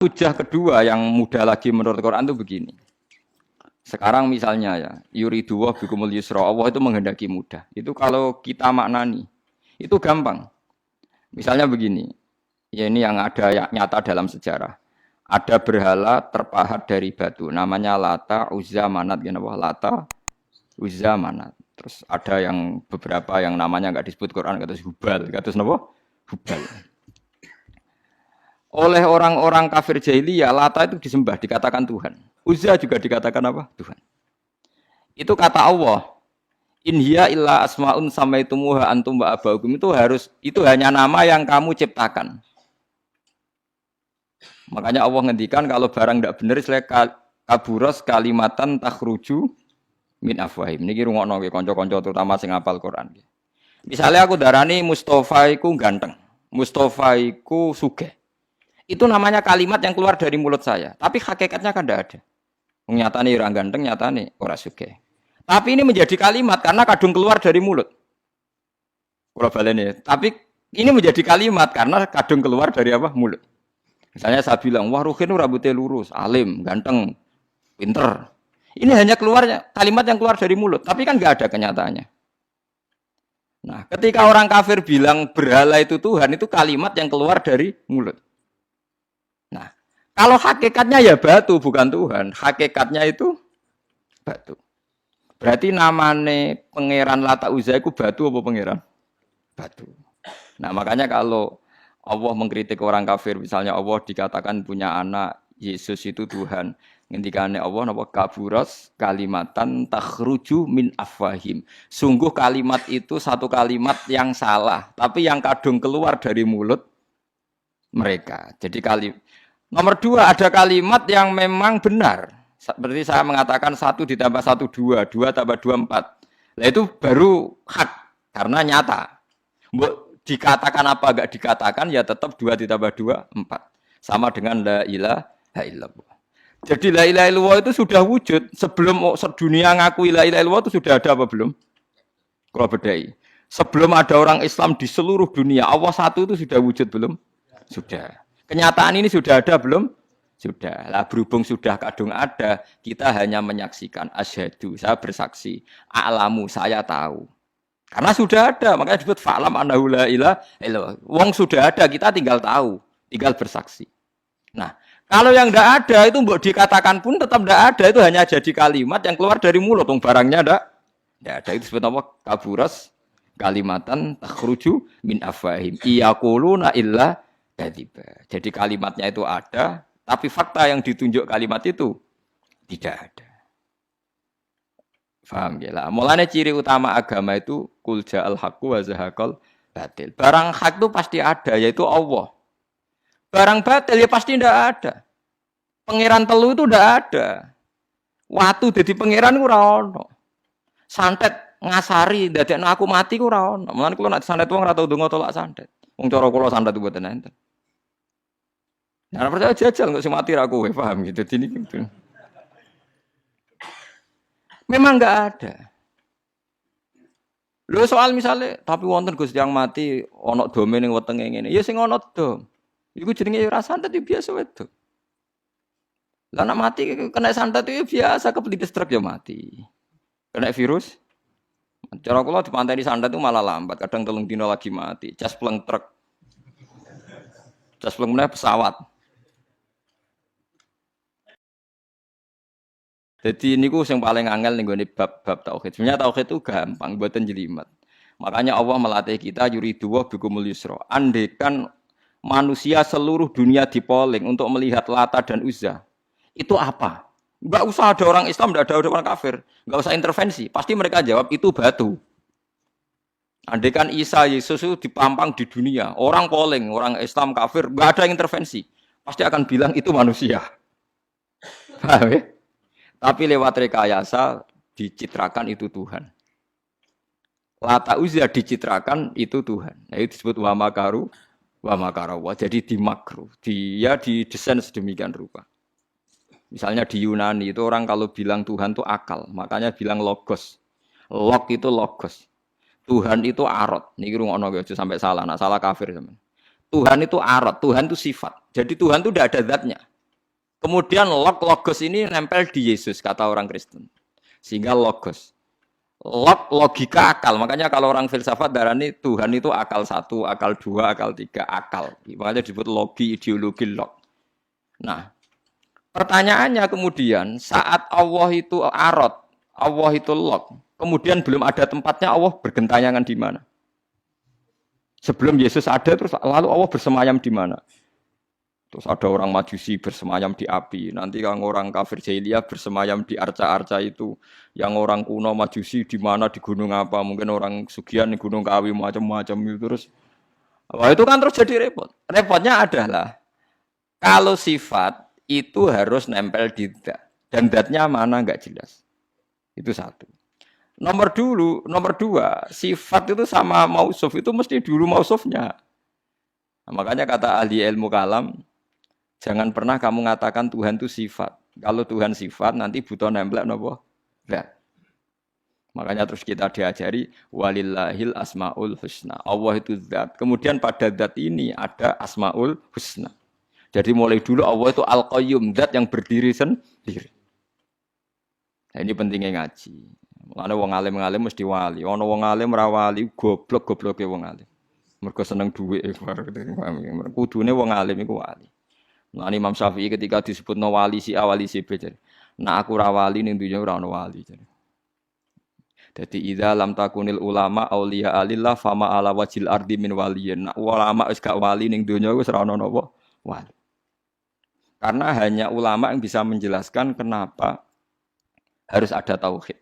Hujah kedua yang mudah lagi menurut Quran itu begini. Sekarang misalnya ya, yuridullah bikumul yusra, Allah itu menghendaki mudah. Itu kalau kita maknani, itu gampang. Misalnya begini, ya ini yang ada yang nyata dalam sejarah. Ada berhala terpahat dari batu, namanya Lata, Uzza, Manat, Lata, Uzza, Manat. Terus ada yang beberapa yang namanya nggak disebut Quran, kata Hubal, kata apa? Hubal. Oleh orang-orang kafir jahiliyah, Lata itu disembah, dikatakan Tuhan. Uzza juga dikatakan apa? Tuhan. Itu kata Allah. In hiya illa asmaun samaitumuha antum wa abaukum, itu hanya nama yang kamu ciptakan. Makanya Allah ngendikan kalau barang tidak benar istilah kaburos kalimatan takhruju min afwahim. Niki rungokno nggih kanca-kanca terutama sing hafal Quran. Misalnya aku darani Mustofa iku ganteng, Mustofa iku sugih. Itu namanya kalimat yang keluar dari mulut saya. Tapi hakikatnya kan tidak ada. Nyatane orang ganteng, nyatane orang sugih. Tapi ini menjadi kalimat karena kadung keluar dari mulut. Kalau baleni. Tapi ini menjadi kalimat karena kadung keluar dari apa? Mulut. Misalnya saya bilang, wah Ruhin rambutnya lurus, alim, ganteng, pinter. Ini hanya keluarnya kalimat yang keluar dari mulut. Tapi kan nggak ada kenyataannya. Nah, ketika orang kafir bilang berhala itu Tuhan, itu kalimat yang keluar dari mulut. Nah, kalau hakikatnya ya batu bukan Tuhan, hakikatnya itu batu. Berarti namane pangeran Lata Uzza itu batu apa pangeran? Batu. Nah, makanya kalau Allah mengkritik orang kafir, misalnya Allah dikatakan punya anak, Yesus itu Tuhan. Ngendikane Allah napa kaburas kalimatan takhruju min afwahim. Sungguh kalimat itu satu kalimat yang salah, tapi yang kadung keluar dari mulut mereka. Jadi nomor dua, ada kalimat yang memang benar. Seperti saya mengatakan 1 ditambah 1 2, 2 tambah 2 4. Nah itu baru hak karena nyata. Dikatakan apa enggak dikatakan ya tetap 2 ditambah 2 4. Sama dengan la ilaha illallah. Jadi la ilaha illallah itu sudah wujud sebelum sedunia ngaku la ilaha illallah itu sudah ada apa belum? Kalau bedai. Sebelum ada orang Islam di seluruh dunia, Allah satu itu sudah wujud belum? Sudah. Kenyataan ini sudah ada belum? Sudah. Lah berhubung sudah kadung ada, kita hanya menyaksikan asyhadu, saya bersaksi, a'lamu, saya tahu. Karena sudah ada, makanya disebut fa'lam annahu la ilaha illallah. Wong sudah ada, kita tinggal tahu, tinggal bersaksi. Nah, kalau yang tidak ada itu mbok dikatakan pun tetap tidak ada, itu hanya jadi kalimat yang keluar dari mulut, wong barangnya tidak ada. Itu disebut apa? Kaburas kalimatan takhruju min afwahim. Iyaquluna illa kadziba. Jadi kalimatnya itu ada, tapi fakta yang ditunjuk kalimat itu tidak ada. Paham ya lah. Mulanya ciri utama agama itu kul ja'al haqqu wa zahaqal batil. Barang hak itu pasti ada, yaitu Allah. Barang batil ya pasti tidak ada. Pangeran telu itu tidak ada. Watu jadi pangeran ku ora ono. Santet ngasari dadekno aku mati ku ora ono. Mulane kula nek santet wong ora tau ndonga tolak santet. Wong cara kula santet itu mboten enten. Nah, percaya jajal kok sing mati ra kowe, paham gitu. Dini gitu. Memang enggak ada. Lho soal misalnya tapi wonten Gus yang mati ana dome ning wetenge ngene. Ya sing ana dom. Iku jenenge ora santet ya biasa wedok. Lah nek mati kena santet itu biasa kepelitis truk ya mati. Kena virus. Cara kula dipanteni santet itu malah lambat, kadang 3 dina lagi mati. Cas pleng truk. Cas pleng meneh pesawat. Jadi niku sing paling angel ning gone bab tauhid. Sebenarnya tauhid itu gampang, mboten jelimet. Makanya Allah melatih kita yuridullah bikumul yusra. Andekan manusia seluruh dunia dipoling untuk melihat Lata dan Uzza. Itu apa? Enggak usah ada orang Islam, enggak ada orang kafir. Enggak usah intervensi. Pasti mereka jawab itu batu. Andekan Isa Yesus itu dipampang di dunia, orang polling, orang Islam kafir, enggak ada intervensi. Pasti akan bilang itu manusia. Paham ya? Tapi lewat rekayasa dicitrakan itu Tuhan. Lata Uzza dicitrakan itu Tuhan. Nah, itu disebut wa makaru wa makarawa. Jadi dimakru. Dia didesain sedemikian rupa. Misalnya di Yunani itu orang kalau bilang Tuhan itu akal, makanya bilang logos. Log itu logos. Tuhan itu arot. Niki rungokno aja sampai salah. Nah, salah kafir teman. Tuhan itu arot, Tuhan itu sifat. Jadi Tuhan itu tidak ada zatnya. Kemudian logos ini nempel di Yesus, kata orang Kristen. Sehingga logos. Logika akal. Makanya kalau orang filsafat darani Tuhan itu akal satu, akal dua, akal tiga, akal. Makanya disebut logi, ideologi, log. Nah, pertanyaannya kemudian saat Allah itu arot, Allah itu log, kemudian belum ada tempatnya Allah bergentayangan di mana? Sebelum Yesus ada terus lalu Allah bersemayam di mana? Terus ada orang Majusi bersemayam di api. Nanti yang orang kafir jahiliyah bersemayam di arca-arca itu. Yang orang kuno Majusi di mana, di gunung apa? Mungkin orang Sugihan di Gunung Kawi macam-macam itu terus. Wah, itu kan terus jadi repot. Repotnya adalah kalau sifat itu harus nempel di dat. Dan datnya mana enggak jelas. Itu satu. Nomor dua, sifat itu sama mausuf itu mesti dulu mausufnya. Nah, makanya kata ahli ilmu kalam, jangan pernah kamu mengatakan Tuhan itu sifat. Kalau Tuhan sifat nanti butuh nempel napa? Enggak. Makanya terus kita diajari walillahil asmaul husna. Allah itu zat. Kemudian pada zat ini ada asmaul husna. Jadi mulai dulu Allah itu al-qayyum, zat yang berdiri sendiri. Nah, ini pentingnya ngaji. Ana wong alim-alim mesti wali. Ana wong alim ra wali, goblok-gobloke wong alim. Mergo seneng dhuwit. Kudune wong alim iku wali. Nah, Imam Syafi'i ketika disebut no wali si A, wali si B. Nah aku ra wali ning dunya ora ono wali. Jadi idza lam takunil ulama auliya alillah fama ala wajil ardi min waliyin. Nah, ulama wis gak wali ning dunya wis ora ono napa wali. Karena hanya ulama yang bisa menjelaskan kenapa harus ada tauhid.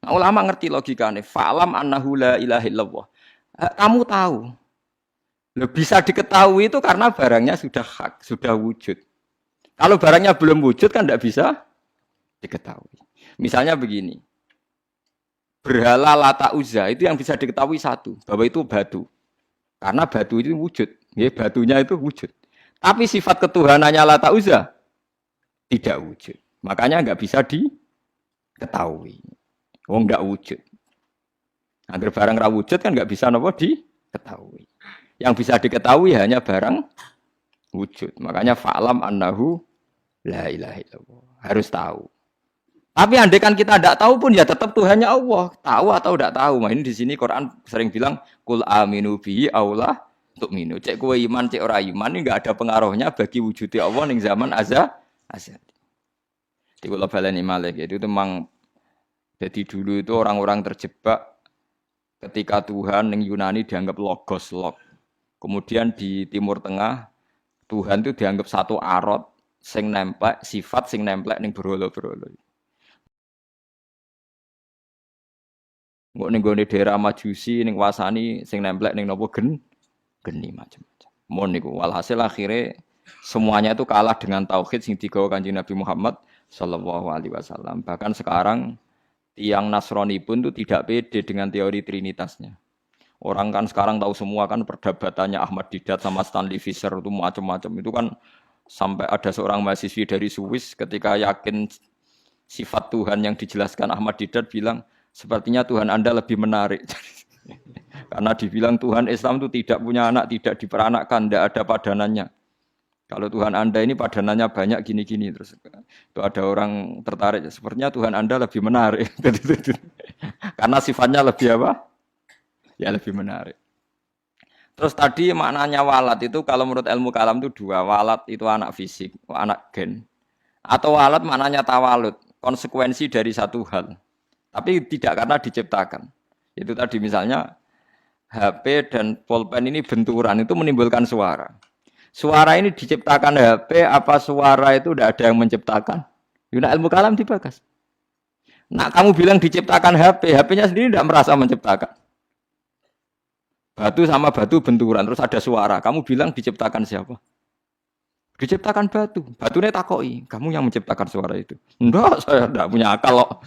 Nah, ulama ngerti logikane. Fa'lam annahu la ilaha illallah. Kamu tahu. Bisa diketahui itu karena barangnya sudah hak, sudah wujud. Kalau barangnya belum wujud kan tidak bisa diketahui. Misalnya begini. Berhala Lata Uzza itu yang bisa diketahui satu, bahwa itu batu. Karena batu itu wujud. Ya, batunya itu wujud. Tapi sifat ketuhanannya Lata Uzza tidak wujud. Makanya nggak bisa diketahui. Wong nggak wujud. Agar barang ra wujud kan nggak bisa nopo diketahui. Yang bisa diketahui hanya barang wujud. Makanya fa'lam annahu la ilaha illallah. Harus tahu. Tapi andai kan kita tidak tahu pun ya tetap Tuhannya Allah. Tahu atau tidak tahu. Nah, ini di sini Quran sering bilang kul aminu bihi aula tu'minu. Cek kowe iman, cek ora iman ini enggak ada pengaruhnya bagi wujudnya Allah ning zaman azali. Di kula baleni malih itu memang jadi dulu itu orang-orang terjebak ketika Tuhan ning Yunani dianggap logos log. Kemudian di Timur Tengah Tuhan itu dianggap satu arot sing nemplek sifat sing nemplek ning berhala-berhala. Engko ning gone daerah Majusi ning wasani sing nemplek ning napa geni macam-macam. Mon niku walhasil akhirnya semuanya itu kalah dengan tauhid sing digawa Kanjeng Nabi Muhammad sallallahu alaihi wasallam. Bahkan sekarang tiang Nasrani pun itu tidak pede dengan teori trinitasnya. Orang kan sekarang tahu semua kan perdebatannya Ahmad Didat sama Stanley Fischer itu macam-macam. Itu kan sampai ada seorang mahasiswi dari Swiss ketika yakin sifat Tuhan yang dijelaskan Ahmad Didat bilang, sepertinya Tuhan Anda lebih menarik. Karena dibilang Tuhan Islam itu tidak punya anak, tidak diperanakkan, tidak ada padanannya. Kalau Tuhan Anda ini padanannya banyak gini-gini. Terus itu ada orang tertarik, sepertinya Tuhan Anda lebih menarik. Karena sifatnya lebih apa? Ya lebih menarik. Terus tadi maknanya walat itu kalau menurut ilmu kalam itu dua. Walat itu anak fisik, anak gen. Atau walat maknanya tawalud, konsekuensi dari satu hal. Tapi tidak karena diciptakan. Itu tadi misalnya HP dan pulpen ini benturan itu menimbulkan suara. Suara ini diciptakan HP apa suara itu tidak ada yang menciptakan? Yuna ilmu kalam dibakas. Nah kamu bilang diciptakan HP, HP-nya sendiri tidak merasa menciptakan. Batu sama batu benturan, terus ada suara. Kamu bilang diciptakan siapa? Diciptakan batu. Batunya takoi. Kamu yang menciptakan suara itu. Enggak, saya tidak punya akal loh.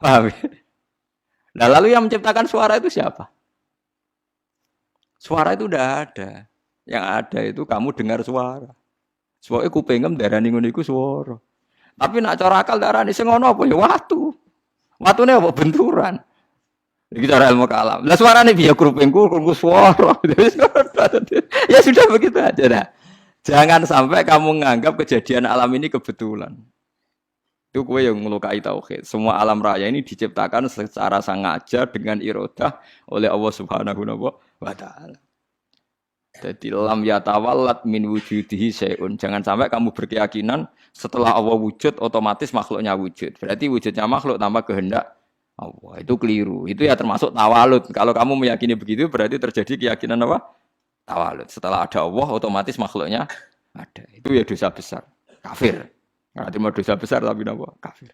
Paham? Nah, lalu yang menciptakan suara itu siapa? Suara itu udah ada. Yang ada itu kamu dengar suara. Soalnya kupingem darani ngono iku suara. Tapi nak cara akal darani sing ngono apa ya watu. Watune apa benturan. Iki cara ilmu kalam. Lah suarane piye kupingku suara. Ya sudah begitu aja dah. Jangan sampai kamu menganggap kejadian alam ini kebetulan. Itu kue yang melukai tauhid. Semua alam raya ini diciptakan secara sengaja dengan irodah oleh Allah Subhanahu wa taala. Jadi lam yatawallat min wujudihi syai'un. Jangan sampai kamu berkeyakinan setelah Allah wujud otomatis makhluknya wujud. Berarti wujudnya makhluk tanpa kehendak Allah. Itu keliru. Itu ya termasuk tawalud. Kalau kamu meyakini begitu berarti terjadi keyakinan apa? Tawalud. Setelah ada Allah otomatis makhluknya ada. Itu ya dosa besar. Kafir. Nggak terima dosa besar tapi apa? Kafir.